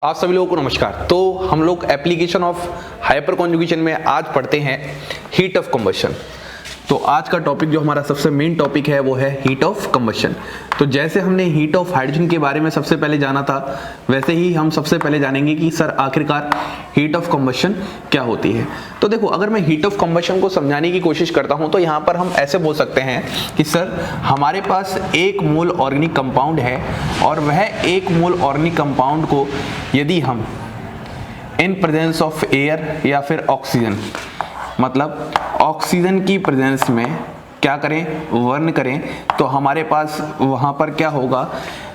आप सभी लोगों को नमस्कार। तो हम लोग एप्लीकेशन ऑफ हाइपर कॉन्जुगेशन में आज पढ़ते हैं हीट ऑफ कंबशन। तो आज का टॉपिक जो हमारा सबसे मेन टॉपिक है वो है हीट ऑफ कंबशन। तो जैसे हमने हीट ऑफ हाइड्रोजन के बारे में सबसे पहले जाना था, वैसे ही हम सबसे पहले जानेंगे कि सर आखिरकार हीट ऑफ कंबशन क्या होती है। तो देखो, अगर मैं हीट ऑफ कंबशन को समझाने की कोशिश करता हूं तो यहाँ पर हम ऐसे बोल सकते हैं कि सर हमारे पास एक मोल ऑर्गेनिक कंपाउंड है और वह एक मोल ऑर्गेनिक कंपाउंड को यदि हम इन प्रेजेंस ऑफ एयर या फिर ऑक्सीजन, मतलब ऑक्सीजन की प्रेजेंस में क्या करें, वर्न करें, तो हमारे पास वहां पर क्या होगा,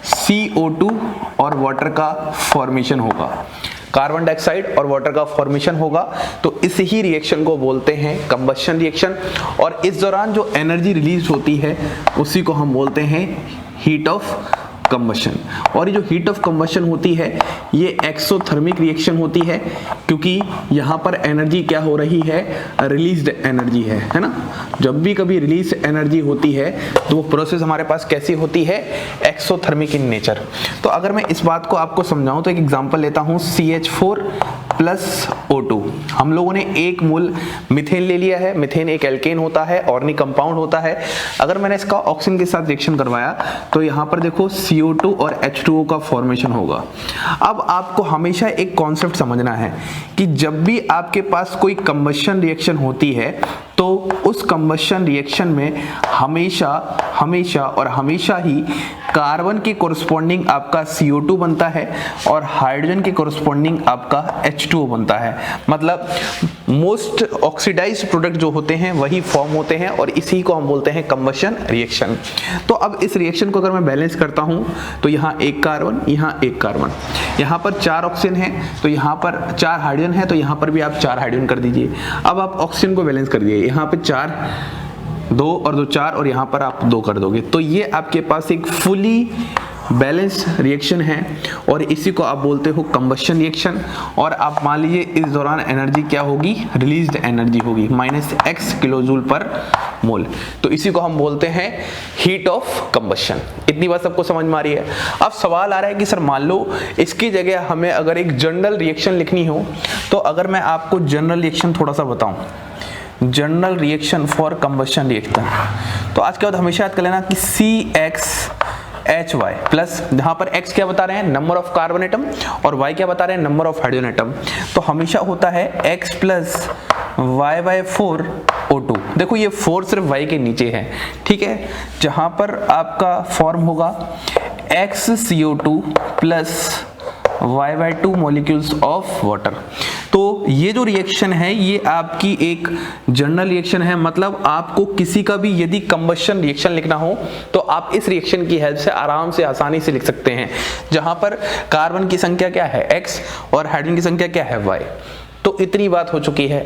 CO2 और वाटर का फॉर्मेशन होगा, कार्बन डाइऑक्साइड और वाटर का फॉर्मेशन होगा। तो इस ही रिएक्शन को बोलते हैं कंबशन रिएक्शन। और इस दौरान जो एनर्जी रिलीज होती है उसी को हम बोलते हैं हीट ऑफ कंबशन। और ये जो हीट ऑफ कंबशन होती है ये एक्सोथर्मिक रिएक्शन होती है, क्योंकि यहाँ पर एनर्जी क्या हो रही है, रिलीज्ड एनर्जी है ना। जब भी कभी रिलीज एनर्जी होती है तो वो प्रोसेस हमारे पास कैसी होती है, एक्सोथर्मिक इन नेचर। तो अगर मैं इस बात को आपको समझाऊं तो एक एग्जांपल लेता हूं, CH4 प्लस O2। हम लोगों ने एक मोल मिथेन ले लिया है। मिथेन एक एल्केन होता है, ऑर्गेनिक कंपाउंड होता है। अगर मैंने इसका ऑक्सीजन के साथ रिएक्शन करवाया तो यहाँ पर देखो CO2 और H2O का फॉर्मेशन होगा। अब आपको हमेशा एक कॉन्सेप्ट समझना है कि जब भी आपके पास कोई कंबशन रिएक्शन होती है तो उस कंबशन रिएक्शन में हमेशा ही कार्बन के कोरस्पॉन्डिंग आपका CO2 बनता है और हाइड्रोजन के कोरस्पॉन्डिंग आपका H2O बनता है। मतलब मोस्ट ऑक्सीडाइज्ड प्रोडक्ट जो होते हैं वही फॉर्म होते हैं और इसी को हम बोलते हैं कंबशन रिएक्शन। तो अब इस रिएक्शन को अगर मैं बैलेंस करता हूं तो यहाँ एक कार्बन, यहाँ एक कार्बन, यहाँ पर 4 ऑक्सीजन है तो यहाँ पर 4 हाइड्रोजन है, तो यहाँ पर भी आप 4 हाइड्रोजन कर दीजिए। अब आप ऑक्सीजन को बैलेंस कर दीजिए, यहाँ पे 4, 2 और 2 4 और यहाँ पर आप 2 कर दोगे, तो ये आपके पास एक फुली बैलेंस रिएक्शन है और इसी को आप बोलते हो कंबशन रिएक्शन। और आप मान लीजिए इस दौरान एनर्जी क्या होगी, रिलीज्ड एनर्जी होगी -x किलोजूल पर मोल। तो इसी को हम बोलते हैं हीट ऑफ कंबशन। इतनी बात सबको समझ में आ रही है। अब सवाल आ रहा है कि सर मान लो इसकी जगह हमें अगर एक जनरल रिएक्शन लिखनी हो, तो अगर मैं आपको जनरल रिएक्शन थोड़ा सा बताऊं, general reaction for combustion reaction, तो आज के बाद हमेशा याद कर लेना कि CXHY प्लस, जहां पर X क्या बता रहे हैं, नंबर ऑफ कार्बन एटम, और Y क्या बता रहे हैं, नंबर ऑफ हाइड्रोजन एटम। तो हमेशा होता है X प्लस Y/4 O2। देखो ये 4 सिर्फ Y के नीचे है, ठीक है, जहां पर आपका फॉर्म होगा XCO2 plus Y/2 molecules of water. तो ये जो रिएक्शन है ये आपकी एक जनरल रिएक्शन है। मतलब आपको किसी का भी यदि कंबशन रिएक्शन लिखना हो तो आप इस रिएक्शन की हेल्प से आराम से आसानी से लिख सकते हैं, जहां पर कार्बन की संख्या क्या है X और हाइड्रोजन की संख्या क्या है Y। तो इतनी बात हो चुकी है।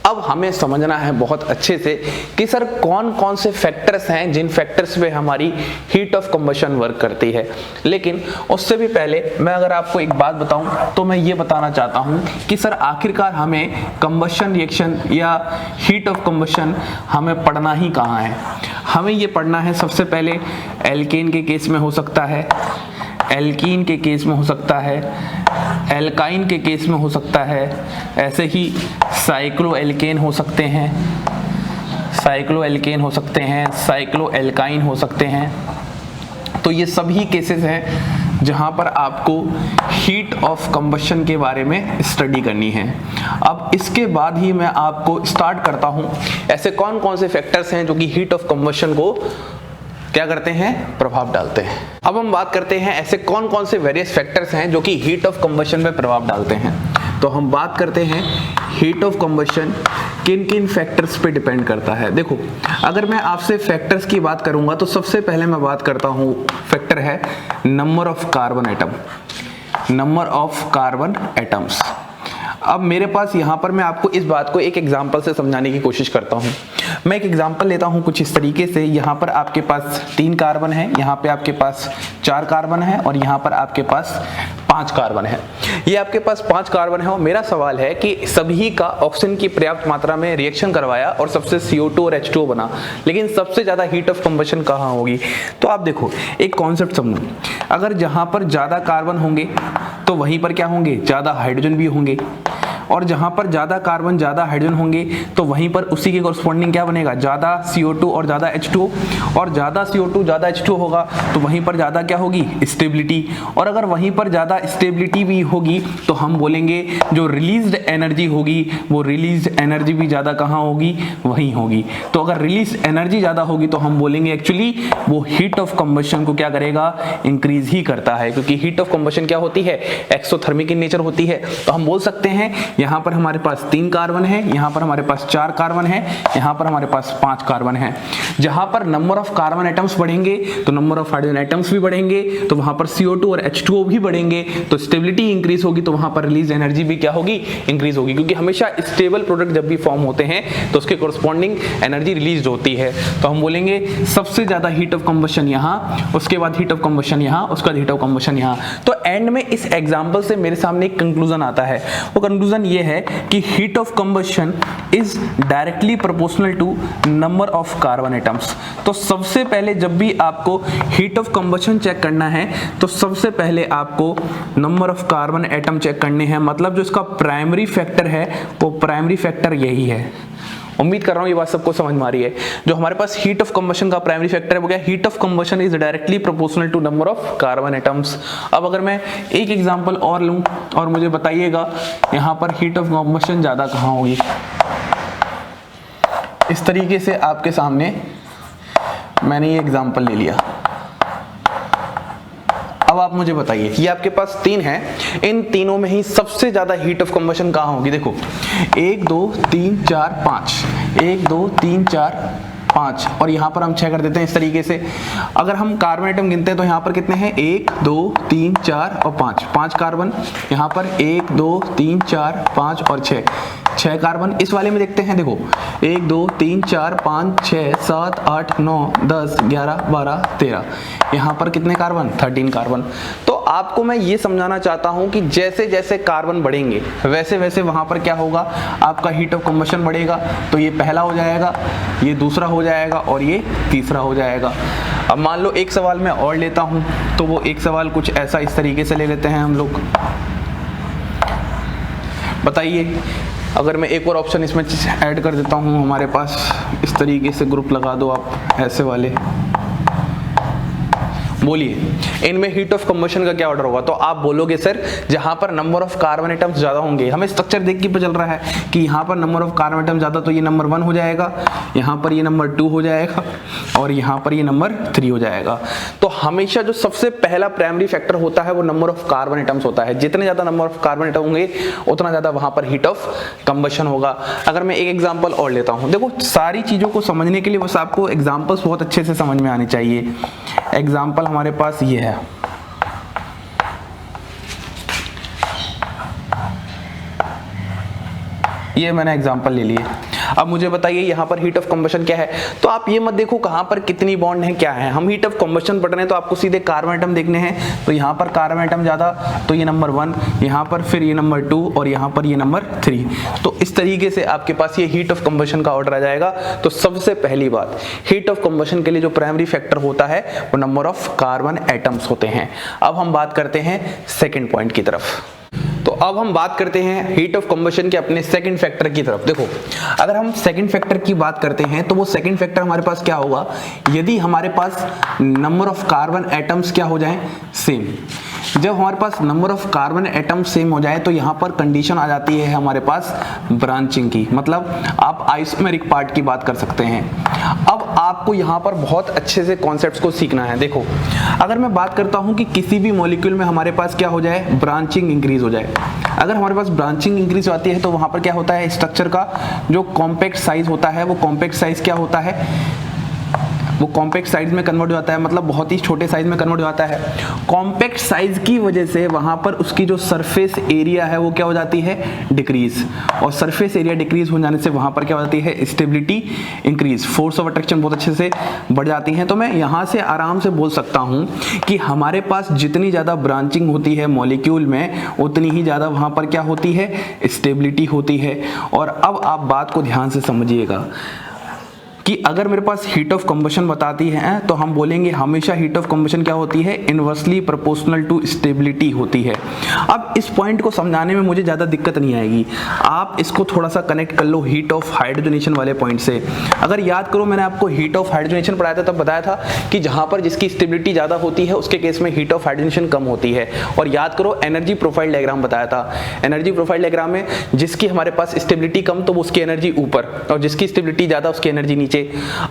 अब हमें समझना है बहुत अच्छे से कि सर कौन कौन से फैक्टर्स हैं जिन फैक्टर्स पे हमारी हीट ऑफ कंबशन वर्क करती है। लेकिन उससे भी पहले मैं अगर आपको एक बात बताऊं तो मैं ये बताना चाहता हूं कि सर आखिरकार हमें कंबशन रिएक्शन या हीट ऑफ कंबशन हमें पढ़ना ही कहाँ है। हमें ये पढ़ना है सबसे पहले एल्केन के केस में हो सकता है, एल्कीन के केस में हो सकता है, एल्काइन के केस में हो सकता है, ऐसे ही साइक्लो एल्केन हो सकते हैं, साइक्लो एल्काइन हो सकते हैं। तो ये सभी केसेस हैं जहां पर आपको हीट ऑफ कंबशन के बारे में स्टडी करनी है। अब इसके बाद ही मैं आपको स्टार्ट करता हूं ऐसे कौन कौन से फैक्टर्स हैं जो कि हीट ऑफ कंबशन को क्या करते हैं, प्रभाव डालते हैं। अब हम बात करते हैं ऐसे कौन कौन से वेरियस फैक्टर्स हैं जो कि हीट ऑफ कंबशन पे प्रभाव डालते हैं। तो हम बात करते हैं हीट ऑफ कंबशन किन किन फैक्टर्स पे डिपेंड करता है। देखो, अगर मैं आपसे फैक्टर्स की बात करूंगा तो सबसे पहले मैं बात करता हूं, फैक्टर है number of carbon atom, number of carbon atoms. अब मेरे पास यहाँ पर मैं आपको इस बात को एक एग्जांपल से समझाने की कोशिश करता हूँ। मैं एक एग्जांपल लेता हूँ कुछ इस तरीके से, यहाँ पर आपके पास 3 कार्बन है, यहाँ पे आपके पास 4 कार्बन है और यहाँ पर आपके पास 5 कार्बन है। ये आपके पास 5 कार्बन है और मेरा सवाल है कि सभी का ऑक्सीजन की पर्याप्त मात्रा में रिएक्शन करवाया और सबसे CO2 और H2O बना, लेकिन सबसे ज्यादा हीट ऑफ कंबशन कहाँ होगी। तो आप देखो एक कॉन्सेप्ट समझो, अगर जहां पर ज्यादा कार्बन होंगे तो वहीं पर क्या होंगे, ज़्यादा हाइड्रोजन भी होंगे, और जहां पर ज़्यादा कार्बन ज़्यादा हाइड्रोजन होंगे तो वहीं पर उसी के कॉरस्पॉन्डिंग क्या बनेगा, ज़्यादा CO2 और ज़्यादा H2O, और ज़्यादा CO2 ज़्यादा H2O होगा तो वहीं पर ज़्यादा क्या होगी, स्टेबिलिटी, और अगर वहीं पर ज़्यादा स्टेबिलिटी भी होगी तो हम बोलेंगे जो रिलीज्ड एनर्जी होगी वो रिलीज्ड एनर्जी भी ज़्यादा कहाँ होगी, वहीं होगी। तो अगर रिलीज एनर्जी ज़्यादा होगी तो हम बोलेंगे एक्चुअली वो हीट ऑफ कंबशन को क्या करेगा, इंक्रीज ही करता है, क्योंकि हीट ऑफ कंबशन क्या होती है, एक्सोथर्मिक इन नेचर होती है। तो हम बोल सकते हैं यहाँ पर हमारे पास 3 कार्बन है, यहाँ पर हमारे पास 4 कार्बन है, यहाँ पर हमारे पास 5 कार्बन है। जहां पर नंबर ऑफ कार्बन एटम्स बढ़ेंगे तो नंबर ऑफ हाइड्रोजन एटम्स भी बढ़ेंगे, तो वहां पर CO2 और H2O भी बढ़ेंगे, तो स्टेबिलिटी इंक्रीज होगी, तो वहां पर रिलीज एनर्जी भी क्या होगी, इंक्रीज होगी, क्योंकि हमेशा स्टेबल प्रोडक्ट जब भी फॉर्म होते हैं तो उसके कॉरस्पॉन्डिंग एनर्जी रिलीज होती है। तो हम बोलेंगे सबसे ज्यादा हीट ऑफ कंबशन यहाँ, उसके बाद हीट ऑफ कंबशन यहाँ, उसके बाद हीट ऑफ कंबशन यहाँ। तो एंड में इस एग्जाम्पल से मेरे सामने एक कंक्लूजन आता है, वो कंक्लूजन ये है कि heat of combustion is directly proportional to number of carbon atoms. तो सबसे पहले जब भी आपको हीट ऑफ कंबशन चेक करना है तो सबसे पहले आपको number of carbon atom check करने हैं, मतलब जो इसका प्राइमरी फैक्टर है वो प्राइमरी फैक्टर यही है। उम्मीद कर रहा हूं ये बात सबको समझ में आ रही है। जो हमारे पास हीट ऑफ कंबशन का प्राइमरी फैक्टर है वो क्या, heat of combustion is directly proportional to number of carbon atoms. अब अगर मैं एक एग्जांपल और लूं और मुझे बताइएगा यहां पर हीट ऑफ कंबशन ज्यादा कहां होगी। इस तरीके से आपके सामने मैंने ये एग्जांपल ले लिया। अब आप मुझे बताइए, ये आपके पास 3 हैं, इन तीनों में ही सबसे ज्यादा हीट ऑफ कंबशन कहां होगी। देखो 1 2 3 4 5, 1 2 3 4 5, और यहाँ पर हम 6 कर देते हैं इस तरीके से। अगर हम कार्बन एटम गिनते हैं तो यहाँ पर कितने हैं, 1 2 3 4 और 5 कार्बन। यहाँ पर 1 2 3 4 5 और 6 कार्बन। इस वाले में देखते हैं, देखो 1 2 3 4 5 6 7 8 9 10 11 12 13, यहाँ पर कितने कार्बन, 13 कार्बन। तो आपको मैं ये समझाना चाहता हूँ कि जैसे जैसे कार्बन बढ़ेंगे वैसे वैसे वहाँ पर क्या होगा, आपका हीट ऑफ कंबशन बढ़ेगा। तो ये पहला हो जाएगा, ये दूसरा हो जाएगा और ये तीसरा हो जाएगा। अब मान लो एक सवाल मैं और लेता हूँ, तो वो एक सवाल कुछ ऐसा इस तरीके से ले लेते हैं हम लोग। बताइए, अगर मैं एक और ऑप्शन इसमें ऐड कर देता हूँ, हमारे पास इस तरीके से ग्रुप लगा दो आप ऐसे वाले, बोलिए इनमें हीट ऑफ कंबशन का क्या ऑर्डर होगा। तो आप बोलोगे सर जहां पर नंबर ऑफ कार्बन एटम्स ज्यादा होंगे, हमें स्ट्रक्चर देख के पता चल रहा है कि यहाँ पर नंबर ऑफ कार्बन एटम ज्यादा, तो ये नंबर 1 हो जाएगा, यहाँ पर ये नंबर 2 हो जाएगा और यहाँ पर ये नंबर 3 हो जाएगा। तो हमेशा जो सबसे पहला प्राइमरी फैक्टर होता है वो नंबर ऑफ कार्बन एटम्स होता है। जितने ज्यादा नंबर ऑफ कार्बन एटम होंगे उतना ज्यादा वहां पर हीट ऑफ कंबशन होगा। अगर मैं एक एग्जाम्पल और लेता हूँ, देखो सारी चीजों को समझने के लिए बस आपको एग्जाम्पल्स बहुत अच्छे से समझ में आने चाहिए। एग्जाम्पल हमारे पास ये है, ये मैंने एग्जांपल ले लिए। अब मुझे बताइए यहाँ पर हीट ऑफ कंबशन क्या है। तो आप ये मत देखो कहाँ पर कितनी बॉन्ड है क्या है, हम हीट ऑफ कंबशन पढ़ रहे हैं तो आपको सीधे कार्बन एटम देखने हैं। तो यहाँ पर कार्बन एटम ज्यादा, तो ये नंबर 1, यहाँ पर फिर ये नंबर 2 और यहाँ पर ये नंबर 3। तो इस तरीके से आपके पास ये हीट ऑफ कंबशन का ऑर्डर आ जाएगा। तो सबसे पहली बात, हीट ऑफ कंबशन के लिए जो प्राइमरी फैक्टर होता है वो नंबर ऑफ कार्बन एटम्स होते हैं। अब हम बात करते हैं सेकेंड पॉइंट की तरफ। तो अब हम बात करते हैं हीट ऑफ कंबशन के अपने सेकंड फैक्टर की तरफ। देखो अगर हम सेकंड फैक्टर की बात करते हैं तो वो सेकंड फैक्टर हमारे पास क्या होगा, यदि हमारे पास नंबर ऑफ कार्बन एटम्स क्या हो जाए, सेम। जब हमारे पास number of carbon atom same हो जाए तो यहाँ पर कंडीशन आ जाती है हमारे पास ब्रांचिंग की, मतलब आप आइसोमेरिक पार्ट की बात कर सकते हैं। अब आपको यहाँ पर बहुत अच्छे से कॉन्सेप्ट्स को सीखना है। देखो अगर मैं बात करता हूँ कि किसी भी मॉलिक्यूल में हमारे पास क्या हो जाए, ब्रांचिंग इंक्रीज हो जाए। अगर हमारे पास ब्रांचिंग इंक्रीज आती है तो वहाँ पर क्या होता है, स्ट्रक्चर का जो कॉम्पैक्ट साइज होता है वो कॉम्पैक्ट साइज क्या होता है, वो कॉम्पैक्ट साइज में कन्वर्ट हो जाता है, मतलब बहुत ही छोटे साइज में कन्वर्ट हो जाता है। कॉम्पैक्ट साइज की वजह से वहां पर उसकी जो सरफेस एरिया है वो क्या हो जाती है, डिक्रीज। और सरफेस एरिया डिक्रीज हो जाने से वहां पर क्या हो जाती है, stability increase, force of attraction बहुत अच्छे से बढ़ जाती है। तो मैं यहाँ से आराम से बोल सकता हूँ कि हमारे पास जितनी ज़्यादा ब्रांचिंग होती है मॉलिक्यूल में उतनी ही ज़्यादा वहाँ पर क्या होती है, स्टेबिलिटी होती है। और अब आप बात को ध्यान से समझिएगा, कि अगर मेरे पास हीट ऑफ कंबशन बताती है तो हम बोलेंगे हमेशा हीट ऑफ कंबशन क्या होती है, इनवर्सली प्रोपोर्शनल टू स्टेबिलिटी होती है। अब इस पॉइंट को समझाने में मुझे ज़्यादा दिक्कत नहीं आएगी, आप इसको थोड़ा सा कनेक्ट कर लो हीट ऑफ हाइड्रोजनेशन वाले पॉइंट से। अगर याद करो मैंने आपको हीट ऑफ हाइड्रोजनेशन पढ़ाया था, तब बताया था कि जहां पर जिसकी स्टेबिलिटी ज़्यादा होती है उसके केस में हीट ऑफ हाइड्रोजनेशन कम होती है। और याद करो एनर्जी प्रोफाइल डायग्राम बताया था, एनर्जी प्रोफाइल डायग्राम में जिसकी हमारे पास स्टेबिलिटी कम तो उसकी एनर्जी ऊपर, और जिसकी स्टेबिलिटी ज़्यादा उसकी एनर्जी नीचे।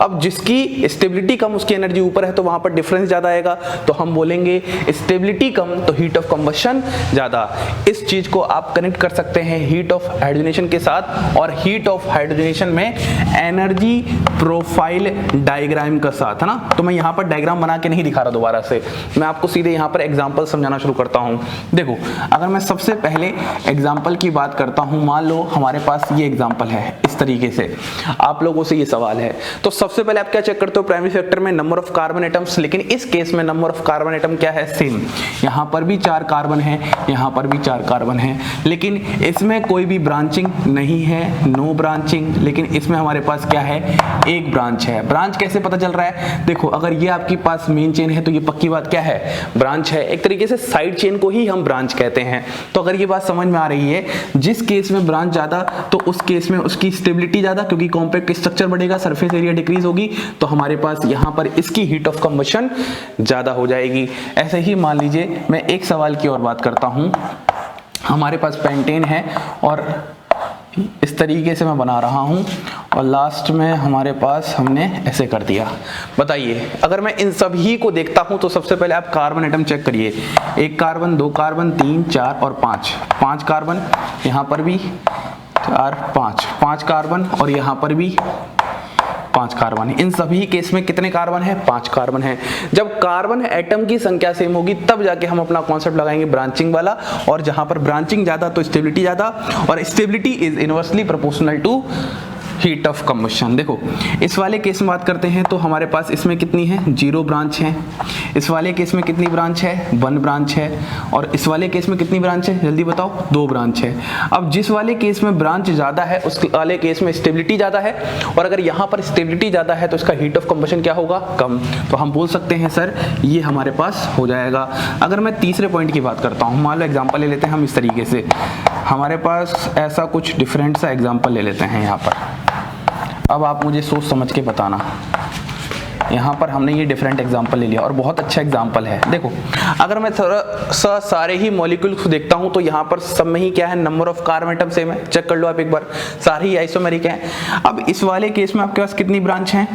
अब जिसकी स्टेबिलिटी कम उसकी एनर्जी ऊपर है तो वहां पर डिफरेंस ज़्यादा आएगा, तो हम बोलेंगे स्टेबिलिटी कम तो हीट ऑफ कंबशन ज़्यादा। इस चीज़ को आप कनेक्ट कर सकते हैं हीट ऑफ हाइड्रोजनेशन के साथ, और हीट ऑफ हाइड्रोजनेशन में एनर्जी प्रोफाइल डायग्राम के साथ, है ना। तो मैं यहाँ पर डायग्राम बना के नहीं दिखा रहा दोबारा से, मैं आपको सीधे यहाँ पर एग्जांपल समझाना शुरू करता हूँ। देखो अगर मैं सबसे पहले एग्जांपल की बात करता हूँ, मान लो हमारे पास ये एग्जांपल है, इस तरीके से आप लोगों से ये सवाल है, तो सबसे पहले आप क्या चेक करते हो, प्राइमरी फैक्टर में नंबर ऑफ कार्बन एटम्स, लेकिन इस केस में नंबर ऑफ कार्बन एटम क्या है, सेम। यहाँ पर भी 4 कार्बन है, यहाँ पर भी 4 कार्बन है, लेकिन इसमें कोई भी ब्रांचिंग नहीं है, नो ब्रांचिंग। लेकिन इसमें हमारे पास क्या है, एक ब्रांच है। ब्रांच कैसे पता चल रहा है, देखो अगर ये आपके पास मेन चेन है तो ये पक्की बात क्या है, ब्रांच है। एक तरीके से साइड चेन को ही हम ब्रांच कहते हैं। तो अगर ये बात समझ में आ रही है, जिस केस में ब्रांच ज्यादा तो उस केस में उसकी स्टेबिलिटी ज्यादा, क्योंकि कॉम्पैक्ट स्ट्रक्चर बढ़ेगा, सरफेस एरिया डिक्रीज होगी, तो हमारे पास यहाँ पर इसकी हीट ऑफ कंबशन ज्यादा हो जाएगी। ऐसे ही मान लीजिए मैं एक सवाल की और बात करता हूँ, हमारे पास पेंटेन है और इस तरीके से मैं बना रहा हूं और लास्ट में हमारे पास हमने ऐसे कर दिया। बताइए अगर मैं इन सभी को देखता हूं तो सबसे पहले आप कार्बन एटम चेक करिए, 1 कार्बन, 2 कार्बन, 3, 4 और 5 कार्बन, यहाँ पर भी 4, 5 कार्बन और यहाँ पर भी 5 कार्बन। इन सभी केस में कितने कार्बन है, 5 कार्बन है। जब कार्बन एटम की संख्या सेम होगी तब जाके हम अपना कॉन्सेप्ट लगाएंगे ब्रांचिंग वाला, और जहां पर ब्रांचिंग ज्यादा तो स्टेबिलिटी ज्यादा, और stability is inversely proportional to heat of combustion. देखो इस वाले केस में बात करते हैं तो हमारे पास इसमें कितनी है, 0 ब्रांच है। इस वाले केस में कितनी ब्रांच है, 1 ब्रांच है। और इस वाले केस में कितनी ब्रांच है, जल्दी बताओ, 2 ब्रांच है। अब जिस वाले केस में ब्रांच ज्यादा है उस वाले केस में स्टेबिलिटी ज्यादा है, और अगर यहाँ पर स्टेबिलिटी ज्यादा है तो इसका हीट ऑफ कंबशन क्या होगा, कम। तो हम बोल सकते हैं सर ये हमारे पास हो जाएगा। अगर मैं तीसरे पॉइंट की बात करता हूँ, मान लो एग्जाम्पल ले लेते हैं हम इस तरीके से, हमारे पास ऐसा कुछ डिफरेंट सा एग्जाम्पल ले लेते हैं यहाँ पर। अब आप मुझे सोच समझ के बताना, यहाँ पर हमने ये डिफरेंट एग्जांपल ले लिया और बहुत अच्छा एग्जांपल है। देखो अगर मैं थोड़ा सा सारे ही मॉलिक्यूल्स को देखता हूँ तो यहाँ पर सब में ही क्या है, number of carbon atom same है, चेक कर लो आप एक बार, सारे ही आइसोमेरिक हैं। अब इस वाले केस में आपके पास कितनी ब्रांच हैं,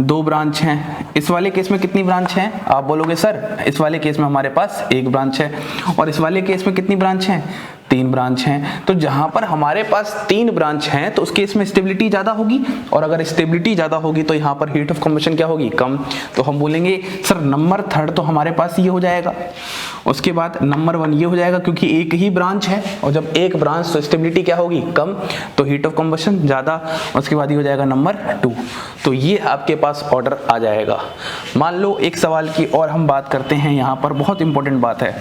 2 ब्रांच हैं। इस वाले केस में कितनी ब्रांच हैं, आप बोलोगे सर इस वाले केस में हमारे पास 1 ब्रांच है, और इस वाले केस में कितनी ब्रांच हैं, 3 ब्रांच हैं। तो जहां पर हमारे पास 3 ब्रांच हैं तो उस केस में स्टेबिलिटी ज्यादा होगी, और अगर स्टेबिलिटी ज्यादा होगी तो यहाँ पर हीट ऑफ कंबशन क्या होगी, कम। तो हम बोलेंगे सर नंबर 3 तो हमारे पास ये हो जाएगा, उसके बाद नंबर 1 ये हो जाएगा, क्योंकि एक ही ब्रांच है, और जब एक ब्रांच तो स्टेबिलिटी क्या होगी, कम, तो हीट ऑफ कंबशन ज्यादा। उसके बाद ये हो जाएगा नंबर 2। तो ये आपके पास ऑर्डर आ जाएगा। मान लो एक सवाल की और हम बात करते हैं, यहाँ पर बहुत इंपॉर्टेंट बात है,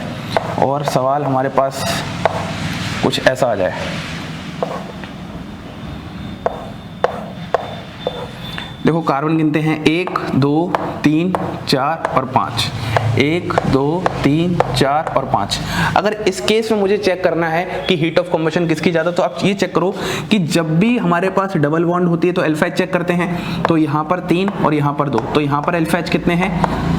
और सवाल हमारे पास कुछ ऐसा आ जाए। देखो कार्बन गिनते हैं, 1 2 3 4 और 5, 1 2 3 4 और 5। अगर इस केस में मुझे चेक करना है कि हीट ऑफ कंबशन किसकी ज्यादा, तो आप ये चेक करो कि जब भी हमारे पास डबल बॉन्ड होती है तो अल्फा एच चेक करते हैं, तो यहाँ पर 3 और यहाँ पर 2, तो यहाँ पर अल्फा एच कितने हैं,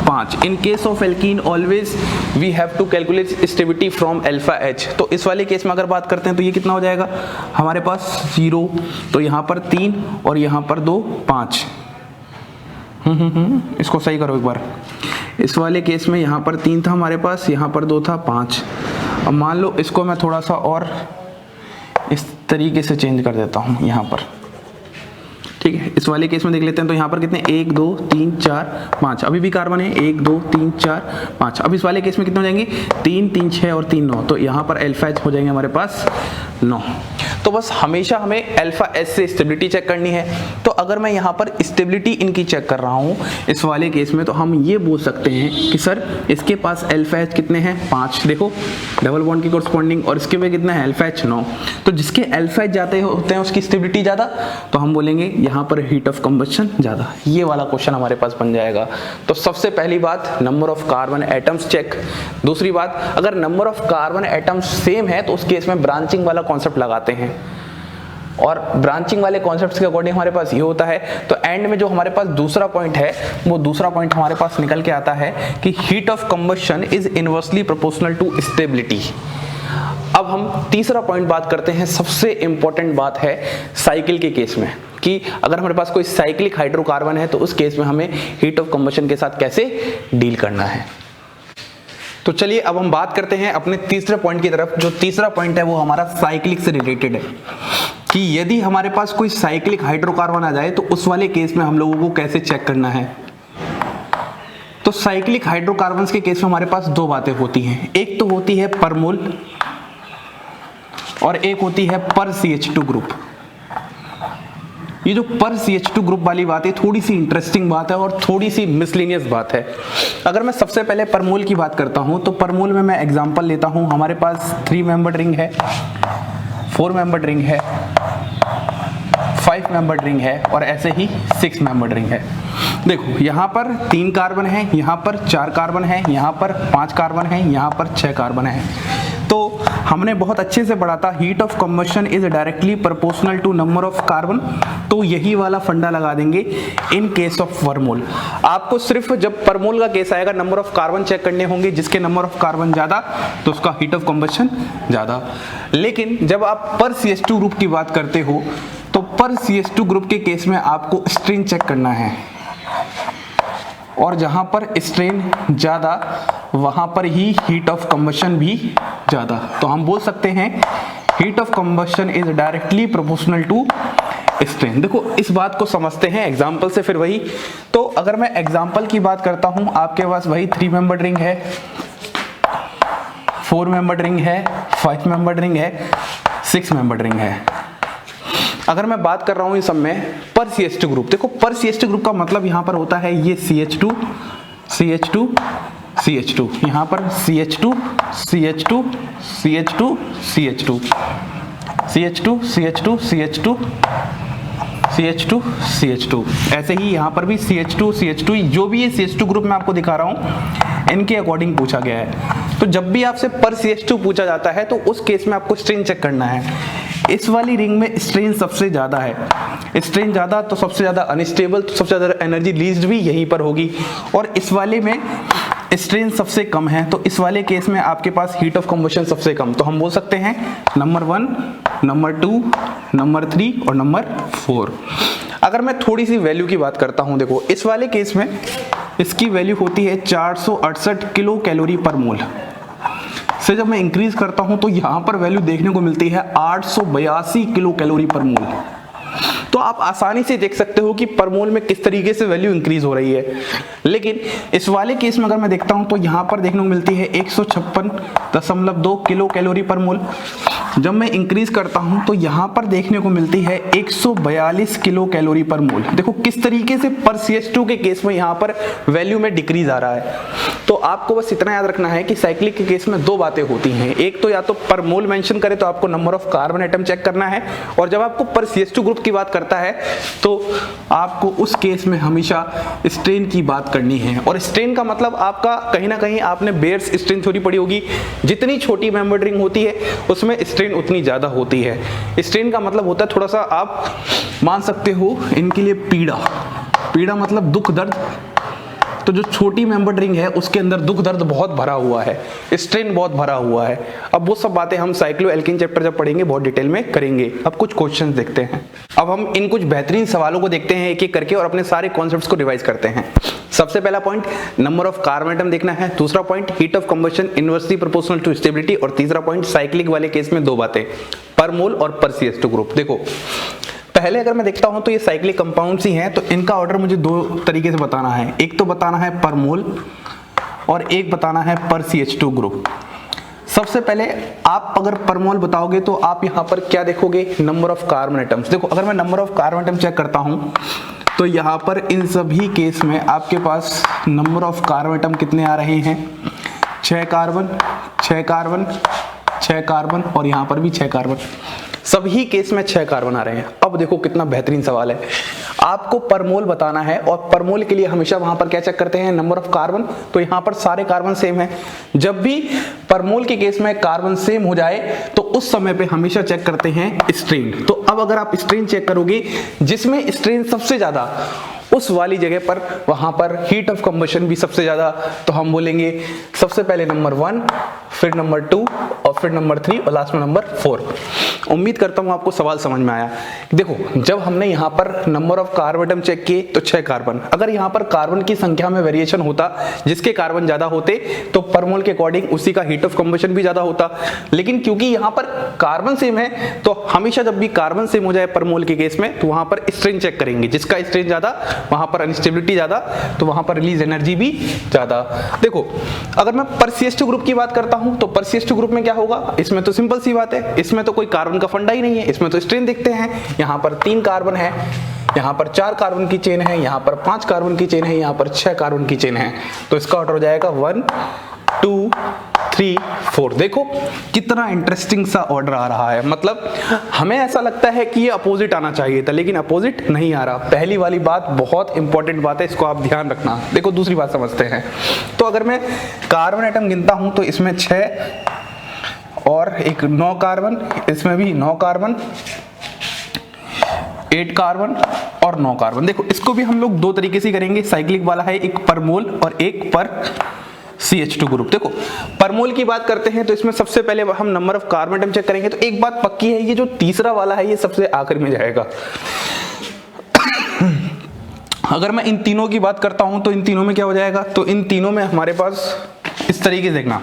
5। In case of alkene always we have to calculate stability from alpha H. तो इस वाले केस में अगर बात करते हैं तो ये कितना हो जाएगा हमारे पास, 0, तो यहाँ पर 3 और यहाँ पर 2, 5। इसको सही करो एक बार। इस वाले केस में यहाँ पर 3 था हमारे पास, यहाँ पर 2 था, 5। अब मान लो इसको मैं थोड़ा सा और इस तरीके से चेंज कर देता हूँ यहाँ पर, ठीक है। इस वाले केस में देख लेते हैं तो यहाँ पर कितने, 1 2 3 4 5, अभी भी कार्बन है, 1 2 3 4 5। अब इस वाले केस में कितने हो जाएंगे, 3 3 6 और 3 9, तो यहाँ पर अल्फा एच हो जाएंगे हमारे पास 9। तो बस हमेशा हमें अल्फा एच से स्टेबिलिटी चेक करनी है। तो अगर मैं यहाँ पर स्टेबिलिटी इनकी चेक कर रहा हूँ इस वाले केस में, तो हम ये बोल सकते हैं कि सर इसके पास अल्फा एच कितने हैं 5, देखो डबल बॉन्ड की कोरस्पॉन्डिंग, और इसके में कितना है अल्फा एच 9। तो जिसके अल्फा एच जाते होते हैं उसकी स्टेबिलिटी ज़्यादा, तो हम बोलेंगे यहाँ पर हीट ऑफ कंबशन ज़्यादा। ये वाला क्वेश्चन हमारे पास बन जाएगा। तो सबसे पहली बात number of carbon atoms check. दूसरी बात, अगर number of carbon atoms same है तो उस केस में ब्रांचिंग वाला कॉन्सेप्ट लगाते हैं, और ब्रांचिंग वाले कॉन्सेप्ट्स के अकॉर्डिंग हमारे पास ये होता है। तो एंड में जो हमारे पास दूसरा पॉइंट है, वो दूसरा पॉइंट हमारे पास निकल के आता है कि heat of combustion is inversely proportional to stability. अब हम तीसरा पॉइंट बात करते हैं, सबसे इंपॉर्टेंट बात है साइकिल के केस में, कि अगर हमारे पास कोई साइक्लिक हाइड्रोकार्बन है तो उस केस में हमें हीट ऑफ कंबशन के साथ कैसे डील करना है। तो चलिए अब हम बात करते हैं अपने तीसरे पॉइंट की तरफ। जो तीसरा पॉइंट है वो हमारा साइक्लिक से रिलेटेड है, कि यदि हमारे पास कोई साइक्लिक हाइड्रोकार्बन आ जाए तो उस वाले केस में हम लोगों को कैसे चेक करना है। तो साइक्लिक हाइड्रोकार्बन्स के केस में हमारे पास दो बातें होती हैं, एक तो होती है पर मोल और एक होती है पर CH2 ग्रुप। ये जो पर CH2 ग्रुप वाली बात है थोड़ी सी इंटरेस्टिंग बात है और थोड़ी सी मिसलिनियस बात है। अगर मैं सबसे पहले परमोल की बात करता हूं तो परमोल में मैं एग्जांपल लेता हूं, हमारे पास 3 मेंबर्ड रिंग है, 4 मेंबर्ड रिंग है, 5 मेंबर्ड रिंग है और ऐसे ही 6 मेंबर्ड रिंग है। देखो यहाँ पर 3 कार्बन है, यहाँ पर 4 कार्बन है, यहाँ पर 5 कार्बन है, यहाँ पर 6 कार्बन है। तो हमने बहुत अच्छे से पढ़ा था heat of combustion is directly proportional to number of carbon, तो यही वाला फंडा लगा देंगे इन केस ऑफ परमोल। आपको सिर्फ जब परमोल का केस आएगा नंबर ऑफ कार्बन चेक करने होंगे, जिसके नंबर ऑफ कार्बन ज्यादा तो उसका हीट ऑफ कंबशन ज्यादा। लेकिन जब आप पर CH2 ग्रुप की बात करते हो तो पर CH2 ग्रुप के केस में आपको स्ट्रेन चेक करना है, और जहां पर स्ट्रेन ज्यादा वहां पर ही हीट ऑफ कंबशन भी ज्यादा। तो हम बोल सकते हैं heat of combustion is directly proportional to strain. देखो इस बात को समझते हैं एग्जांपल से, फिर वही। तो अगर मैं एग्जांपल की बात करता हूं, आपके पास वही 3 मेंबर्ड रिंग है, 4 मेंबर्ड रिंग है, 5 मेंबर्ड रिंग है, 6 मेंबर्ड रिंग है। अगर मैं बात कर रहा हूं इन सब में पर CH2 ग्रुप, देखो पर CH2 ग्रुप का मतलब यहां पर होता है ये CH2 CH2 CH2, यहां पर CH2 CH2 CH2 CH2 CH2 CH2 CH2 CH2 CH2, ऐसे ही यहाँ पर भी CH2 CH2, जो भी ये CH2 ग्रुप मैं आपको दिखा रहा हूँ इनके अकॉर्डिंग पूछा गया है। तो जब भी आपसे पर CH2 पूछा जाता है तो उस केस में आपको स्ट्रेन चेक करना है। इस वाली रिंग में स्ट्रेन सबसे ज्यादा है, स्ट्रेन ज्यादा तो सबसे ज्यादा अनस्टेबल, तो सबसे ज्यादा एनर्जी लीज्ड भी यहीं पर होगी, और इस वाले में स्ट्रेन सबसे कम है, तो इस वाले केस में आपके पास हीट ऑफ कंबशन सबसे कम। तो हम बोल सकते हैं नंबर 1, नंबर 2, नंबर 3 और नंबर 4। अगर मैं थोड़ी सी वैल्यू की बात करता हूं, देखो इस वाले केस में इसकी वैल्यू होती है 468 किलो कैलोरी पर मोल से जब मैं इंक्रीज करता हूं तो यहां पर वैल्यू देखने को मिलती है 882 किलो कैलोरी पर मोल। तो आप आसानी से देख सकते हो कि पर मोल में किस तरीके से वैल्यू इंक्रीज हो रही है। लेकिन इस वाले केस में अगर मैं देखता हूं तो यहां पर देखने को मिलती है 156.2 किलो कैलोरी पर मोल। जब मैं इंक्रीज करता हूं तो यहां पर देखने को मिलती है 142 किलो कैलोरी पर मोल। देखो किस तरीके से पर CH2 के केस में यहां पर वैल्यू में डिक्रीज आ रहा है। तो आपको बस इतना याद रखना है कि साइक्लिक के केस में दो बातें होती हैं, एक तो या तो पर मोल मेंशन करे तो आपको number of carbon atom check करना है, और जब आपको पर CH2 ग्रुप की बात करता है तो आपको उस केस में हमेशा स्ट्रेन की बात करनी है। और स्ट्रेन का मतलब आपका कहीं ना कहीं आपने बेयर्स स्ट्रेन थ्योरी पढ़ी होगी, जितनी छोटी मेंबर्ड रिंग होती है उसमें स्ट्रेन उतनी ज्यादा होती है। स्ट्रेन का मतलब होता है थोड़ा सा आप मान सकते हो इनके लिए पीड़ा, पीड़ा मतलब दुख दर्द। तो जो छोटी मेंबर्ड रिंग है उसके अंदर दुख दर्द बहुत भरा हुआ है, स्ट्रेन बहुत भरा हुआ है। अब वो सब बातें हम साइक्लोएल्केन चैप्टर जब पढ़ेंगे बहुत डिटेल में करेंगे। अब कुछ क्वेश्चंस देखते हैं। अब हम इन कुछ बेहतरीन सवालों को देखते हैं एक एक करके और अपने सारे कॉन्सेप्ट्स को रिवाइज करते हैं। सबसे पहला point number of carbon atom देखना है, दूसरा point heat of combustion inversely proportional to stability, और तीसरा पॉइंट साइक्लिक वाले केस में दो बातें, पर मोल और पर CH2 ग्रुप। देखो पहले अगर मैं देखता हूं तो ये साइक्लिक कंपाउंड्स ही हैं, तो इनका ऑर्डर मुझे दो तरीके से बताना है, एक तो बताना है पर मोल और एक बताना है पर CH2 ग्रुप। सबसे पहले आप अगर पर मोल बताओगे तो आप यहाँ पर क्या देखोगे, नंबर ऑफ कार्बन एटम्स। देखो अगर मैं number of carbon atom check करता हूँ तो यहाँ पर इन सभी केस में आपके पास नंबर ऑफ कार्बन एटम कितने आ रहे हैं, 6 कार्बन 6 कार्बन 6 कार्बन और यहाँ पर भी 6 कार्बन, सभी केस में 6 कार्बन आ रहे हैं। अब देखो कितना बेहतरीन सवाल है, आपको पर मोल बताना है और पर मोल के लिए हमेशा वहां पर क्या चेक करते हैं, नंबर ऑफ कार्बन। तो यहाँ पर सारे कार्बन सेम है, जब भी पर मोल के केस में कार्बन सेम हो जाए तो उस समय पे हमेशा चेक करते हैं स्ट्रेन। तो अब अगर आप स्ट्रेन चेक करोगे जिसमें स्ट्रेन सबसे ज्यादा उस वाली जगह पर वहां पर हीट ऑफ कंबशन भी सबसे ज्यादा, तो हम बोलेंगे सबसे पहले नंबर 1, फिर नंबर 2 और फिर नंबर 3 और लास्ट में नंबर 4। उम्मीद करता हूं आपको सवाल समझ में आया। देखो जब हमने यहाँ पर number of carbon atom check किए तो 6 कार्बन, अगर यहाँ पर कार्बन की संख्या में वेरिएशन होता, जिसके कार्बन ज्यादा होते तो पर मोल के अकॉर्डिंग उसी का हीट ऑफ कंबशन भी ज्यादा होता, लेकिन क्योंकि यहाँ पर कार्बन सेम है तो हमेशा जब भी कार्बन सेम हो जाए पर मोल के केस में तो वहां पर स्ट्रेन चेक करेंगे, जिसका स्ट्रेन ज्यादा वहां पर अनस्टेबिलिटी ज्यादा, तो वहां पर रिलीज एनर्जी भी ज्यादा। देखो अगर मैं पर CH2 ग्रुप की बात करता हूं तो पर CH2 ग्रुप में क्या होगा, इसमें तो सिंपल सी बात है, इसमें तो कोई कार्बन का फंडा ही नहीं है, इसमें तो स्ट्रेन देखते हैं, यहाँ पर 3 कार्बन है, यहाँ पर 4 कार्बन की चेन है, यहाँ पर 5 कार्बन की चेन है, यहाँ पर 6 कार्बन की चेन है, तो इसका ऑर्डर हो जाएगा 1 2 3 4। देखो कितना इंटरेस्टिंग सा ऑर्डर आ रहा है, मतलब हमें ऐसा लगता है कि ये अपोजिट आना चाहिए था लेकिन अपोजिट नहीं आ रहा। पहली वाली बात बहुत इंपॉर्टेंट बात है, इसको आप ध्यान रखना। देखो दूसरी बात समझते हैं, तो अगर मैं कार्बन एटम गिनता हूं तो इसमें 6 और एक 9 कार्बन, इसमें भी 9 कार्बन, 8 कार्बन और 9 कार्बन। देखो इसको भी हम लोग 2 तरीके से करेंगे, साइक्लिक वाला है, एक पर मोल और एक पर CH2 ग्रुप। देखो पर मोल की बात करते हैं तो इसमें सबसे पहले हम number of carbon atom check करेंगे, तो एक बात पक्की है, ये जो तीसरा वाला है ये सबसे आखिर में जाएगा। अगर मैं इन तीनों की बात करता हूं तो इन तीनों में क्या हो जाएगा, तो इन तीनों में हमारे पास इस तरीके से देखना,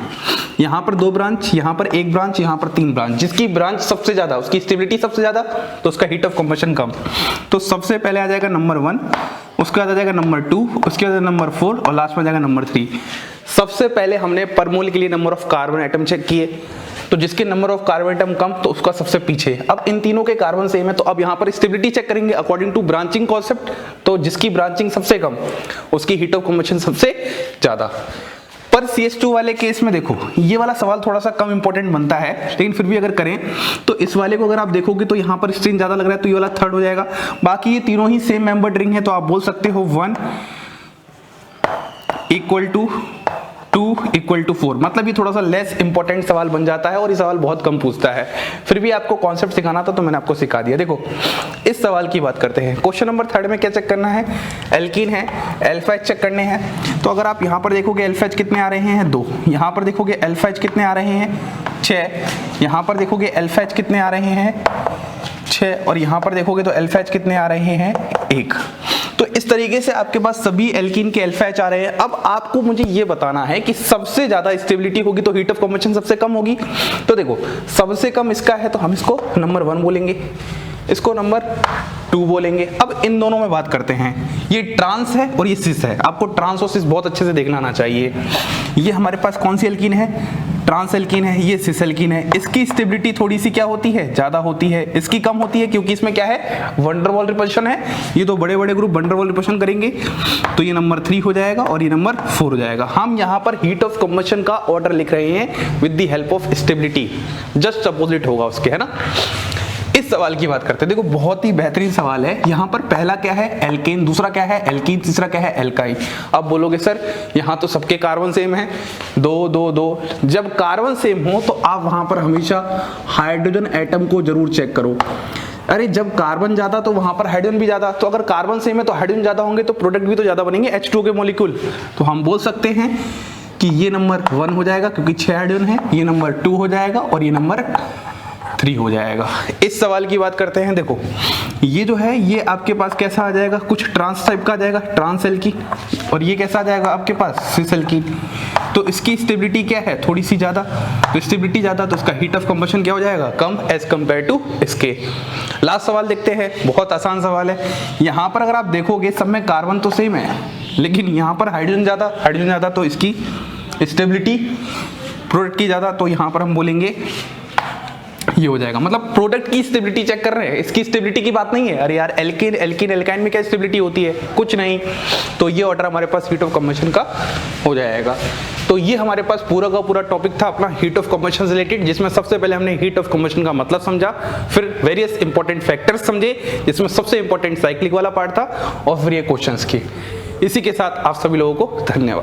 यहाँ पर 2 ब्रांच, यहाँ पर 1 ब्रांच, यहाँ पर 3 ब्रांच, जिसकी ब्रांच सबसे ज्यादा उसकी स्टेबिलिटी सबसे ज्यादा तो उसका हीट ऑफ कंबशन कम। तो सबसे पहले आ जाएगा नंबर 1, उसके बाद आ जाएगा नंबर 2, उसके बाद नंबर 4 और लास्ट में आ जाएगा नंबर 3। सबसे पहले हमने पर मोल के लिए number of carbon atom check किए, तो जिसके नंबर ऑफ कार्बन एटम कम तो उसका सबसे पीछे। अब इन तीनों के कार्बन सेम है तो अब यहाँ पर स्टेबिलिटी चेक करेंगे अकॉर्डिंग टू ब्रांचिंग कॉन्सेप्ट, तो जिसकी ब्रांचिंग सबसे कम उसकी हीट ऑफ कंबशन सबसे ज्यादा। पर CH2 वाले केस में देखो ये वाला सवाल थोड़ा सा कम इंपॉर्टेंट बनता है, लेकिन फिर भी अगर करें तो इस वाले को अगर आप देखोगे तो यहाँ पर स्ट्रेन ज्यादा लग रहा है तो ये वाला थर्ड हो जाएगा। बाकी ये तीनों ही सेम मेंबर्ड रिंग है तो आप बोल सकते हो 1 इक्वल टू 2 इक्वल टू 4, मतलब ये थोड़ा सा लेस इंपॉर्टेंट सवाल बन जाता है और ये सवाल बहुत कम पूछता है। फिर भी आपको कॉन्सेप्ट सिखाना था तो मैंने आपको सिखा दिया। देखो इस सवाल की बात करते हैं, क्वेश्चन नंबर 3 में क्या चेक करना है, एल्कीन है, अल्फा एच चेक करने हैं। तो अगर आप यहाँ पर देखोगे अल्फा एच कितने आ रहे हैं 2, यहाँ पर देखोगे अल्फा एच कितने आ रहे हैं 6, यहाँ पर देखोगे अल्फा एच कितने आ रहे हैं 6 और यहाँ पर देखोगे तो अल्फा एच कितने आ रहे हैं 1। तो इस तरीके से आपके पास सभी एल्कीन के अल्फा एच आ रहे हैं। अब आपको मुझे ये बताना है कि सबसे ज्यादा स्टेबिलिटी होगी तो हीट ऑफ कंबशन सबसे कम होगी। तो देखो सबसे कम इसका है तो हम इसको नंबर 1 बोलेंगे, इसको नंबर 2 बोलेंगे। अब इन दोनों में बात करते हैं, ये ट्रांस है और ये सिस है। आपको ट्रांस और सिस बहुत अच्छे से देखना आना चाहिए। ये हमारे पास कौन सी एल्कीन है, ट्रांस एल्कीन है, ये सिस एल्कीन है। इसकी स्टेबिलिटी थोड़ी सी क्या होती है, ज्यादा होती है, इसकी कम होती है क्योंकि इसमें क्या है वंडर वॉल रिपल्शन है। ये तो बड़े बड़े ग्रुप वंडर वॉल रिपल्शन करेंगे तो ये नंबर 3 हो जाएगा और ये नंबर 4 हो जाएगा। हम यहाँ पर हीट ऑफ कंबशन का ऑर्डर लिख रहे हैं with the help of stability, just opposite होगा उसके, है ना। इस सवाल की बात करते हैं, देखो बहुत ही बेहतरीन सवाल है। यहाँ पर पहला क्या है एल्केन, दूसरा क्या है एल्कीन, तीसरा क्या है एल्काइन। अब बोलोगे सर यहाँ तो सबके कार्बन सेम है 2 2 2। जब कार्बन सेम हो तो आप वहां पर हमेशा हाइड्रोजन एटम को जरूर चेक करो। अरे जब कार्बन ज्यादा तो वहां पर हाइड्रोजन भी ज्यादा, तो अगर कार्बन सेम है तो हाइड्रोजन ज्यादा होंगे तो प्रोडक्ट भी तो ज्यादा बनेंगे H2O के मॉलिक्यूल। तो हम बोल सकते हैं कि ये नंबर 1 हो जाएगा क्योंकि 6 हाइड्रोजन है, ये नंबर 2 हो जाएगा और ये नंबर 3 हो जाएगा। इस सवाल की बात करते हैं, देखो ये जो है ये आपके पास कैसा आ जाएगा, कुछ ट्रांस टाइप का आ जाएगा, ट्रांस एल्कीन, और ये कैसा आ जाएगा आपके पास सिस एल्कीन। तो इसकी स्टेबिलिटी क्या है थोड़ी सी ज्यादा, तो स्टेबिलिटी ज्यादा तो इसका हीट ऑफ कंबशन क्या हो जाएगा कम एज कंपेयर टू इसके। लास्ट सवाल देखते हैं, बहुत आसान सवाल है। यहाँ पर अगर आप देखोगे सब में कार्बन तो सेम है लेकिन यहाँ पर हाइड्रोजन ज्यादा तो इसकी स्टेबिलिटी प्रोडक्ट की ज़्यादा, तो यहाँ पर हम बोलेंगे ये हो जाएगा। मतलब प्रोडक्ट की स्टेबिलिटी चेक कर रहे हैं, इसकी स्टेबिलिटी की बात नहीं है। अरे यार एल्केन एल्कीन एल्काइन में क्या स्टेबिलिटी होती है, कुछ नहीं। तो ये ऑर्डर हमारे पास हीट ऑफ कंबशन का हो जाएगा। तो ये हमारे पास पूरा का पूरा टॉपिक था अपना हीट ऑफ कंबशन से रिलेटेड, जिसमें सबसे पहले हमने हीट ऑफ कंबशन का मतलब समझा, फिर वेरियस इंपॉर्टेंट फैक्टर्स समझे, जिसमें सबसे इंपॉर्टेंट साइक्लिक वाला पार्ट था, और फिर ये क्वेश्चंस की। इसी के साथ आप सभी लोगों को धन्यवाद।